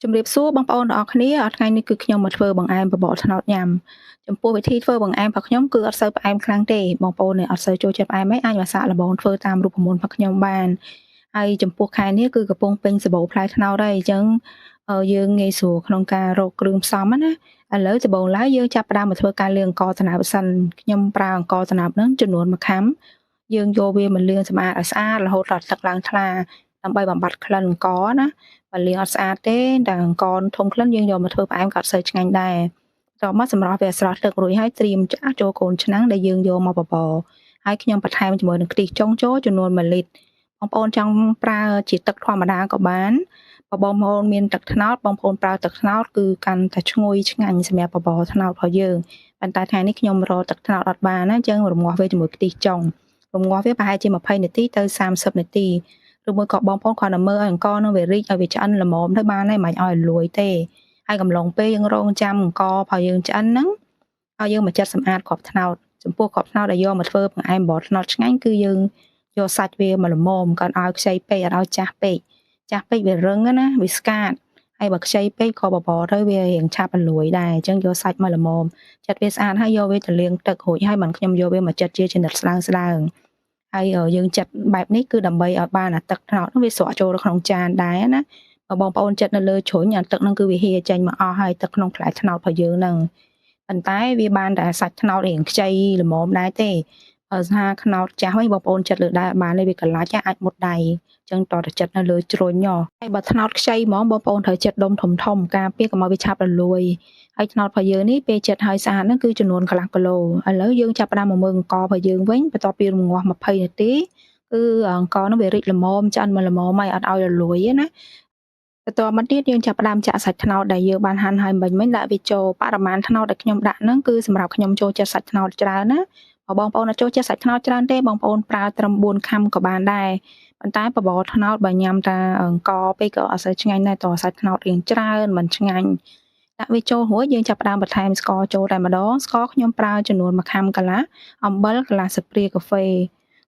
ជំរាបសួរបងប្អូនទាំងអស់គ្នាថ្ងៃនេះគឺខ្ញុំមកធ្វើបង្អែមបបរត្នោតញ៉ាំចំពោះវិធីធ្វើបង្អែមរបស់ខ្ញុំគឺអត់សូវផ្អែមខ្លាំងទេបងប្អូនអត់សូវចូលចិត្តផ្អែមទេអាចមកសាកល្បងធ្វើតាមរូបមន្តរបស់ខ្ញុំបានហើយចំពោះខែនេះគឺកំពុងពេញសម្បូរផ្លែត្នោតហើយអញ្ចឹងយើងងាយស្រួលក្នុងការរកគ្រឿងផ្សំណាឥឡូវដំបូងឡើយយើងចាប់ផ្ដើមមកធ្វើការលាងអង្ករត្នោតសិនខ្ញុំប្រើអង្ករត្នោតហ្នឹងចំនួន1ខាំយើងយកវាមកលាងសម្អាតឲ្យស្អាតរហូតដល់ទឹកឡើងថ្លាដើម្បីបំបត្តិក្លិនអង្ករណាបើលាងអត់ស្អាតទេតែអង្ករធំក្លិនយើងយកមកធ្វើផ្អែមក៏អត់សូវឆ្ងាញ់ដែរបន្ទាប់មកសម្រាប់វាស្រស់ទឹករួចហើយត្រៀមចាក់ចូលកូនឆ្នាំងដែលយើងយកមកបបរហើយខ្ញុំបន្ថែមជាមួយនឹងខ្ទិះចុងចូលចំនួន1លីត្របងប្អូនចង់ប្រើជាទឹកធម្មតាក៏បានបើបងប្អូនមានទឹកត្នោតបងប្អូនប្រើទឹកត្នោតគឺកាន់តែឈ្ងុយឆ្ងាញ់សម្រាប់បបរត្នោតរបស់យើងប៉ុន្តែថ្ងៃនេះខ្ញុំរកទឹកត្នោតអត់បានណាអញ្ចឹងរំងាស់វាជាមួយខ្ទិះចុងរំងាស់វាប្រហែលជា20នាទីទៅ30នាទីឬមួយក៏បងប្អូនគ្រាន់តែមើលឲ្យអង្ករនឹងវារីកឲ្យវាឆ្អិនល្មមទៅបានហើយមិនឲ្យលួយទេហើយកំឡុងពេលយើងរងចាំអង្កររបស់យើងឆ្អិនហ្នឹងឲ្យយើងមកចាត់សម្អាតគ្រាប់ត្នោតចំពោះគ្រាប់ត្នោតដែលយកមកធ្វើបង្អែមបបរត្នោតឆ្ងាញ់គឺយើងយកសាច់វាមកល្មមកុំឲ្យខ្ចីពេកអត់ឲ្យចាស់ពេកវារឹងណាវាស្កាតហើយបើខ្ចីពេកក៏បបរទៅវារៀងឆាប់រលួយដែរអញ្ចឹងយកសាច់មកល្មមចាត់វាស្អាតហើយយកវាទៅលាងទឹករួចហើយបានខ្ញុំយកវាមកចាត់ជាចំណិតស្ដើងហើយយើងចាត់បែបនេះគឺដើម្បីឲ្យបានអាទឹកត្នោតវាស្រក់ចូលទៅក្នុងចានដែរណាបើបងប្អូនចាត់នៅលើជ្រុញអាទឹកហ្នឹងគឺវាហៀចេញមកអស់ហើយទឹកក្នុងផ្លែត្នោតរបស់យើងហ្នឹងប៉ុន្តែវាបានតែសាច់ត្នោតរៀងខ្ចីល្មមដែរទេថាត្នោតចាស់វិញបងប្អូនចាត់លើដែរបានទេវាកន្លាច់អាចមុតដៃអញ្ចឹងតោះតែចាត់នៅលើជ្រុញហើយបើត្នោតខ្ចីហ្មងបងប្អូនត្រូវចាត់ដុំធំការពារកុំឲ្យវាឆាប់រលួយហើយត្នោតរបស់យើងនេះពេលចាត់ហើយស្អាតហ្នឹងគឺចំនួនកន្លះគីឡូឥឡូវយើងចាប់ផ្ដើមមកមើលអង្កររបស់យើងវិញបន្ទាប់ពីរំងាស់20នាទីគឺអង្ករនោះវារីកល្មមឆ្អិនមកល្មមហើយអត់ឲ្យរលួយទេណាបន្ទាប់មកទៀតយើងចាប់ផ្ដើមចាក់សាច់ត្នោតដែលយើងបានហាន់ហើយមិញដាក់វាចូលបរិមាណត្នោតដែលខ្ញុំដាក់ហ្នឹងគឺសម្រាប់ខ្ញុំចូលចិត្តសាច់ត្នោតច្រើនណាបើបងប្អូនអត់ចូលចិត្តសាច់ត្នោតច្រើនទេបងប្អូនប្រើត្រឹម4ខាំក៏បានដែរប៉ុន្តែបបរត្នោតបើញ៉ាំតាអង្ករពេកក៏អត់សូវឆ្ងាញ់ដែរតោះសាច់ត្នោតរៀងច្រើនមិនឆ្ងាញ់ដាក់វាចូលរួចយើងចាប់ផ្ដើមបន្ថែមស្ករចូលតែម្ដងស្ករខ្ញុំប្រើចំនួន1ខាំកន្លះអំបិលកន្លះស្ព្រាកាហ្វេ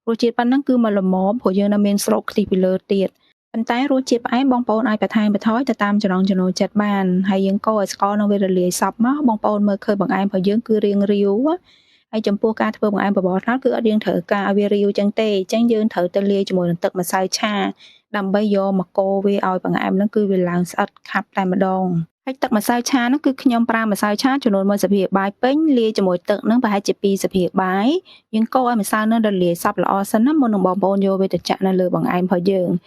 រសជាតិប៉ុណ្ណឹងគឺមកល្មមព្រោះយើងនៅមានស្រូបខ្ទិះពីលើទៀតប៉ុន្តែរសជាតិផ្អែមបងប្អូនអាចបន្ថែមបន្ថយទៅតាមចំណង់ចំណូលចិត្តបានហើយយើងកូរឲ្យស្ករនឹងវារលាយសព្វមកបងប្អូនមើលឃើញបង្អែមរបស់យើងគឺរាងរាវហើយចំពោះការធ្វើបង្អែមបបរត្នោតគឺអត់យើងត្រូវការឲ្យវារាវចឹងទេអញ្ចឹងយើងត្រូវទៅលាយជាមួយនឹងទឹកម្សៅឆាដើម្បីយកមកកូរវាឲ្យបង្អែមហ្នឹងគឺវាឡើងស្អិតខាប់តែម្ដងហើយទឹកម្សៅឆាហ្នឹងគឺខ្ញុំប្រើម្សៅឆាចំនួន1ស្លាបព្រាបាយពេញលាយជាមួយទឹកហ្នឹងប្រហែលជា2ស្លាបព្រាបាយយើងកូរឲ្យម្សៅហ្នឹងរលាយសព្វល្អសិនណាមុននឹងបងប្អូនយកវាទៅចាក់នៅលើបង្អែមរបស់យើង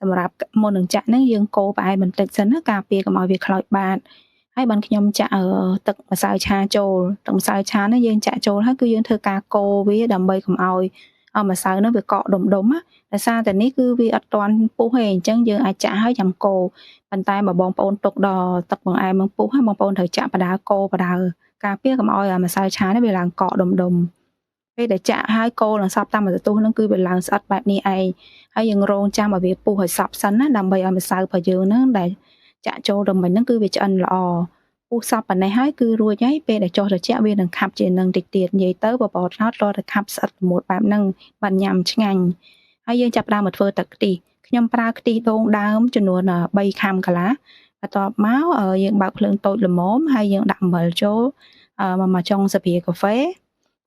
សម្រាប់មុននឹងចាក់ហ្នឹងយើងកូរប្រហែលបន្តិចសិនណាការពារកុំឲ្យវាខ្លោចបាតហើយបានខ្ញុំចាក់ទឹកម្សៅឆាចូលទឹកម្សៅឆានេះយើងចាក់ចូលហើយគឺយើងធ្វើការកូរវាដើម្បីកុំឲ្យម្សៅនោះវាកកដុំណាដោយសារតែនេះគឺវាអត់ទាន់ពុះទេអញ្ចឹងយើងអាចចាក់ហើយចាំកូរប៉ុន្តែបើបងប្អូនទុកដល់ទឹកបង្អែមនឹងពុះហើយបងប្អូនត្រូវចាក់បដាកូរបដាការពារកុំឲ្យម្សៅឆានេះវាឡើងកកដុំពេលដែលចាក់ហើយកូរនឹងសព្វតាមបន្ទោះហ្នឹងគឺវាឡើងស្អិតបែបនេះឯងហើយយើងរងចាំឲ្យវាពុះឲ្យសព្វសិនណាដើម្បីឲ្យម្សៅរបស់យើងហ្នឹងដែលចាក់ចូលទៅមិញហ្នឹងគឺវាឆ្អិនល្អពុះសពប៉ុណ្ណេះហើយគឺរួចហើយពេលដែលចុះត្រជាក់វានឹងខាប់ជានឹងតិចទៀតនិយាយទៅបបរត្នោតតតែខាប់ស្អិតល្មួតបែបហ្នឹងបានញ៉ាំឆ្ងាញ់ហើយយើងចាប់ផ្ដើមមកធ្វើទឹកខ្ទិះខ្ញុំប្រើខ្ទិះដូងដើមចំនួន3ខាំកន្លះបន្ទាប់មកយើងបើកភ្លើងតូចល្មមហើយយើងដាក់អំបិលចូលមួយចុងស្លាបព្រាកាហ្វេ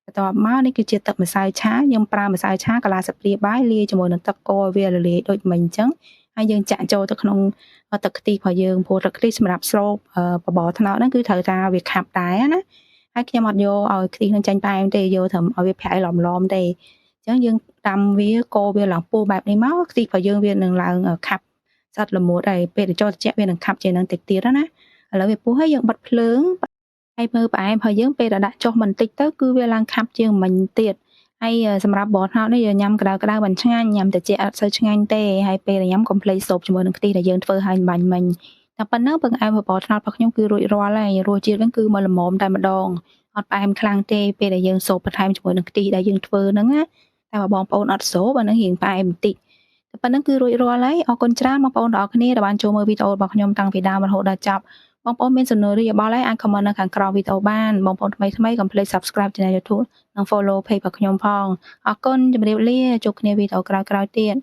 បន្ទាប់មកនេះគឺជាទឹកម្សៅឆាខ្ញុំប្រើម្សៅឆាកន្លះស្លាបព្រាបាយលាយជាមួយនឹងទឹកកូរវារលាយដូចមិញអញ្ចឹងហើយយើងចាក់ចូលទៅក្នុងទឹកខ្ទិះរបស់យើងព្រោះទឹកខ្ទិះសម្រាប់ស្រូបបបរត្នោតហ្នឹងគឺត្រូវថាវាខាប់ដែរណាហើយខ្ញុំអត់យកឲ្យខ្ទិះនឹងចាញ់ផ្អែមទេយកត្រឹមឲ្យវាប្រៃឡំទេអញ្ចឹងយើងដាំវាកូរវាឡើងពុះបែបនេះមកខ្ទិះរបស់យើងវានឹងឡើងខាប់ស្អិតល្មួតហើយពេលទៅចូលត្រជាក់វានឹងខាប់ជានឹងតិចទៀតណាឥឡូវវាពុះហើយយើងបិទភ្លើងហើយមើលផ្អែមរបស់យើងពេលដែលដាក់ចុះបន្តិចទៅគឺវាឡើងខាប់ជាងមិញទៀតហើយសម្រាប់បបរត្នោតនេះញ៉ាំក្តៅបានឆ្ងាញ់ញ៉ាំត្រជាក់អត់សូវឆ្ងាញ់ទេហើយពេលញ៉ាំកុំភ្លេចសូបជាមួយនឹងខ្ទិះដែលយើងធ្វើឲ្យបាញ់មិញតែប៉ុណ្ណឹងបង្អែមបបរត្នោតរបស់ខ្ញុំគឺរួចរាល់ហើយរសជាតិវិញគឺមកល្មមតែម្ដងអត់ផ្អែមខ្លាំងទេពេលដែលយើងសូបបន្ថែមជាមួយនឹងខ្ទិះដែលយើងធ្វើហ្នឹងណាតែបើបងប្អូនអត់សូបអានឹងរៀងផ្អែមបន្តិចតែប៉ុណ្ណឹងគឺរួចរាល់ហើយអរគុណច្រើនបងប្អូនទាំងអស់គ្នាដែលបានចូលមើលវីដេអូរបស់ខ្ញុំតាំងពីដើមរហូតដល់ចប់បងប្អូនមានសំណួរឬយោបល់អីអាច comment នៅខាងក្រោមវីដេអូបានបងប្អូនថ្មីកុំភ្លេច subscribe Channel YouTube និង follow page របស់ខ្ញុំផងអរគុណជម្រាបលាជួបគ្នាវីដេអូក្រោយៗទៀត